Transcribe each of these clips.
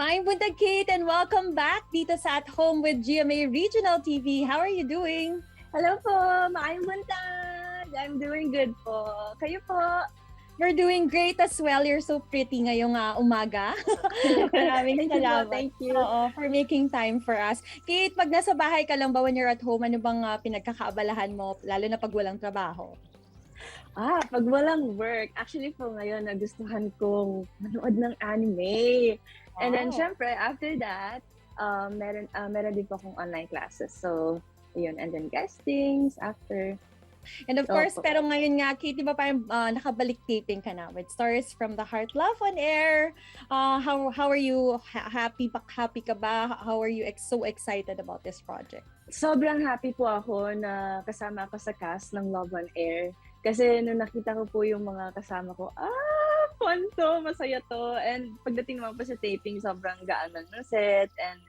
I'm Buntag Kate and welcome back dito sa At Home with GMA Regional TV. How are you doing? Hello po, I'm Buntag. I'm doing good po. Kayo po? We're doing great as well. You're so pretty ngayong umaga. Maraming salamat. Thank you. Oo, for making time for us. Kate, pag nasa bahay ka lang ba when you're at home, ano bang pinagkakaabalahan mo, lalo na pag walang trabaho? Pag walang work, actually po ngayon nagustuhan kong manood ng anime. And then syempre, after that, meron din po akong online classes. So, yun. And then guestings after. And of course, pero ngayon nga, Kate, di ba parang nakabalik taping ka na with Stories from the Heart, Love on Air. How are you? Happy ka ba? How are you so excited about this project? Sobrang happy po ako na kasama ako sa cast ng Love on Air. Kasi nung nakita ko po yung mga kasama ko, fun to, masaya to. And pagdating naman po sa taping, sobrang gaan ng set. And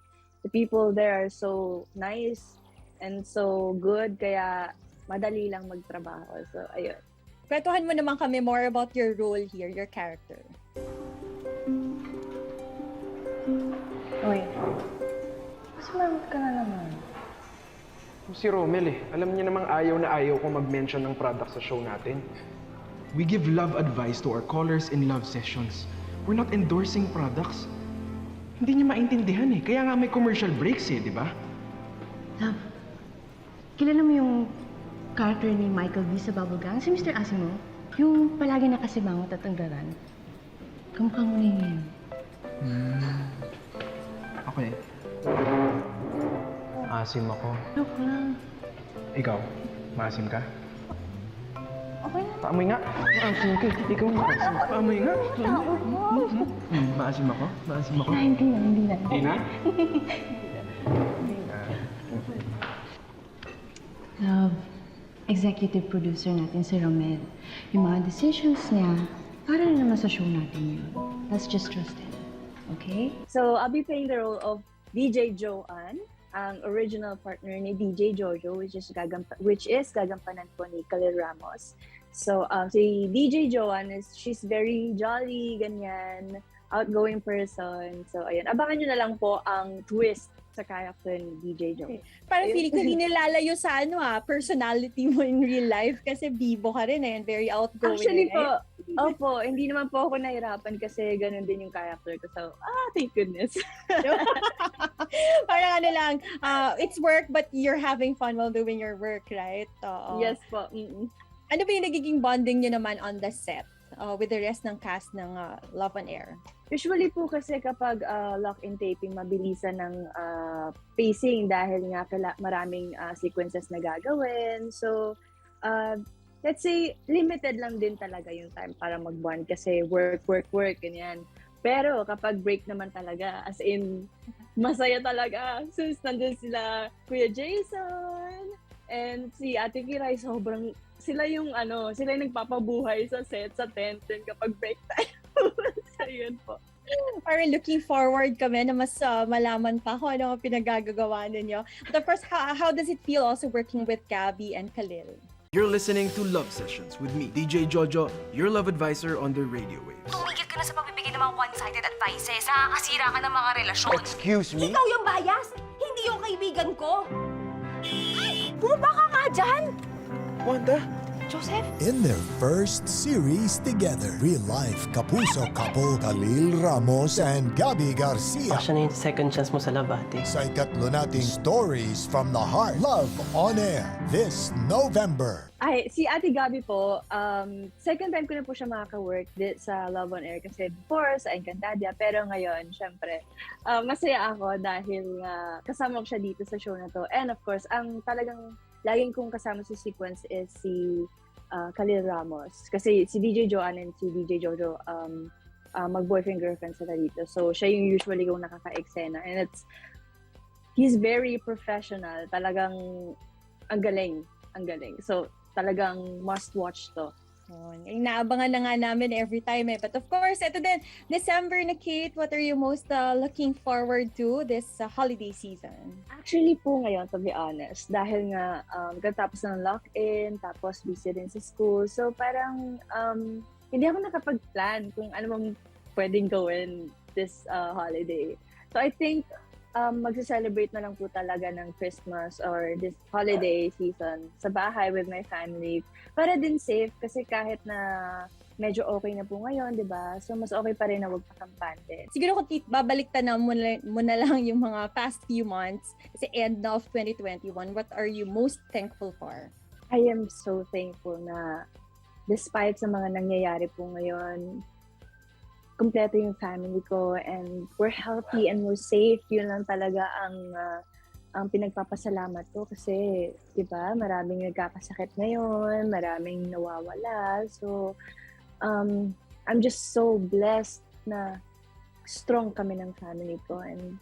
the people there are so nice and so good. Kaya madali lang magtrabaho. So, ayun. Kwentuhan mo naman kami more about your role here, your character. Uy, sumagot ka na naman. Si Romel alam niya namang ayaw na ayaw kong mag-mention ng product sa show natin. We give love advice to our callers in love sessions. We're not endorsing products. Hindi niya maintindihan kaya nga may commercial breaks di ba? Love, kilala mo yung character ni Michael V sa Bubblegang? Si Mr. Asimo? Yung palagi nakasimangot at anggaran. Kamukha mo na yun. Okay. Asim ako. Joke lang. Ikaw, maasim ka? Okay na. Paamoy nga. Maasim ka. Ikaw maasim. Paamoy nga. Maasim ako? Maasim ako? Hindi na. Hindi na? Love, executive producer natin si Romel. Yung mga decisions niya, para na naman sa show natin yun. Let's just trust him. Okay? So, I'll be playing the role of DJ Joan, ang original partner ni DJ Jojo, which is gagampanan po ni Khalil Ramos. So, si DJ Joan she's very jolly, ganyan, outgoing person. So, ayun. Abangan nyo na lang po ang twist sa character ni DJ Jojo. Okay. Parang feeling ko hindi nilalayo sa personality mo in real life kasi bibo ka rin and very outgoing. Actually po, hindi naman po ako nahirapan kasi ganun din yung character ko. So, thank goodness. Parang it's work but you're having fun while doing your work, right? Yes po. Ano ba yung nagiging bonding nyo naman on the set with the rest ng cast ng Love on Air? Usually po kasi kapag lock-in taping, mabilisan ng pacing dahil nga maraming sequences na gagawin. So, let's say, limited lang din talaga yung time para mag-bond kasi work, ganyan. Pero kapag break naman talaga, as in, masaya talaga. Since nandun sila Kuya Jason and si Ate Kiray, sobrang, sila yung nagpapabuhay sa set, sa tent, and kapag break time. So, yun po. Parang looking forward kami na mas malaman pa kung ano ang pinagagagawa ninyo. But of course, how does it feel also working with Gabby and Khalil? You're listening to Love Sessions with me, DJ Jojo, your love advisor on the radio waves. Tumigil ka na sa pagbibigay ng mga one-sided advices. Nakakasira ka ng mga relasyon. Excuse me? Ikaw yung bias, hindi yung kaibigan ko. Ay! Bumaba ka nga dyan! Wanda? Joseph? In their first series together, real-life kapuso couple Khalil Ramos and Gabby Garcia. Siya na yung second chance mo sa love, ate. Sa ikatlo nating Stories from the Heart, Love on Air, this November. Si Ate Gabby po, second time ko na po siya makaka-work sa Love on Air kasi before sa Encantadia, pero ngayon, syempre, masaya ako dahil kasama ko siya dito sa show na to. And of course, ang talagang laging kong kasama sa sequence is si Khalil Ramos. Kasi si DJ Joan and si DJ Jojo, mag-boyfriend-girlfriend sila dito. So, siya yung usually kong nakaka-eksena. And he's very professional. Talagang ang galing. So, talagang must-watch to. Inaabangan na nga namin every time But of course, ito din, December na Kate, what are you most looking forward to this holiday season? Actually po ngayon, to be honest, dahil nga katapos ng lock-in, tapos busy din sa school. So parang hindi ako nakapag-plan kung ano mang pwedeng gawin this holiday. So I think magse-celebrate na lang po talaga ng Christmas or this holiday season sa bahay with my family. Para din safe kasi kahit na medyo okay na po ngayon, di ba? So mas okay pa rin na wag pakampante. Siguro kung babaliktad na mo na lang yung mga past few months, kasi end of 2021, what are you most thankful for? I am so thankful na despite sa mga nangyayari po ngayon, kumpleto yung family ko and we're healthy and we're safe. Yun lang talaga ang pinagpapasalamat ko kasi, di ba, maraming nagkakasakit ngayon, maraming nawawala. So, I'm just so blessed na strong kami ng family ko and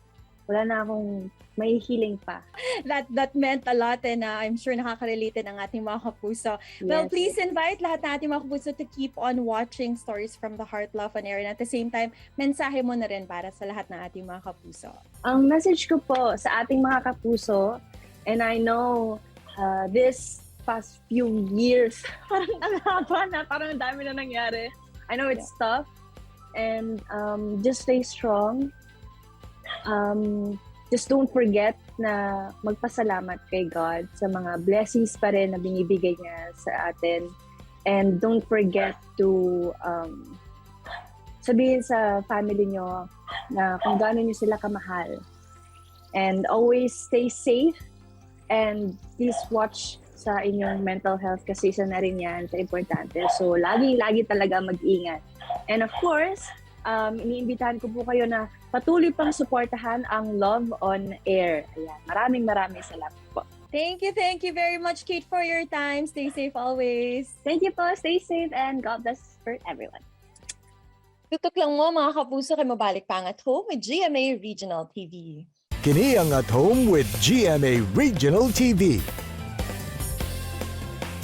wala na akong may healing pa. That meant a lot and I'm sure nakaka-relate ng ating mga kapuso. Well, Yes. please invite lahat ng ating mga kapuso to keep on watching Stories from the Heart, Love on Air. And at the same time, mensahe mo na rin para sa lahat ng ating mga kapuso. Ang message ko po sa ating mga kapuso, and I know this past few years, parang ang haba na, parang ang dami na nangyari. I know it's tough, and just stay strong. Just don't forget na magpasalamat kay God sa mga blessings pa rin na binibigay niya sa atin. And don't forget to sabihin sa family nyo na kung gaano nyo sila kamahal. And always stay safe and please watch sa inyong mental health kasi isa na rin yan sa importante. So, lagi talaga mag-ingat. And of course, iniimbitahan ko po kayo na patuloy pang suportahan ang Love on Air. Ayan, maraming salamat po. Thank you very much, Kate, for your time. Stay safe always. Thank you po. Stay safe and God bless for everyone. Tutok lang mo mga kapuso kay Mabalik Pang at Home with GMA Regional TV. Kini ang At Home with GMA Regional TV.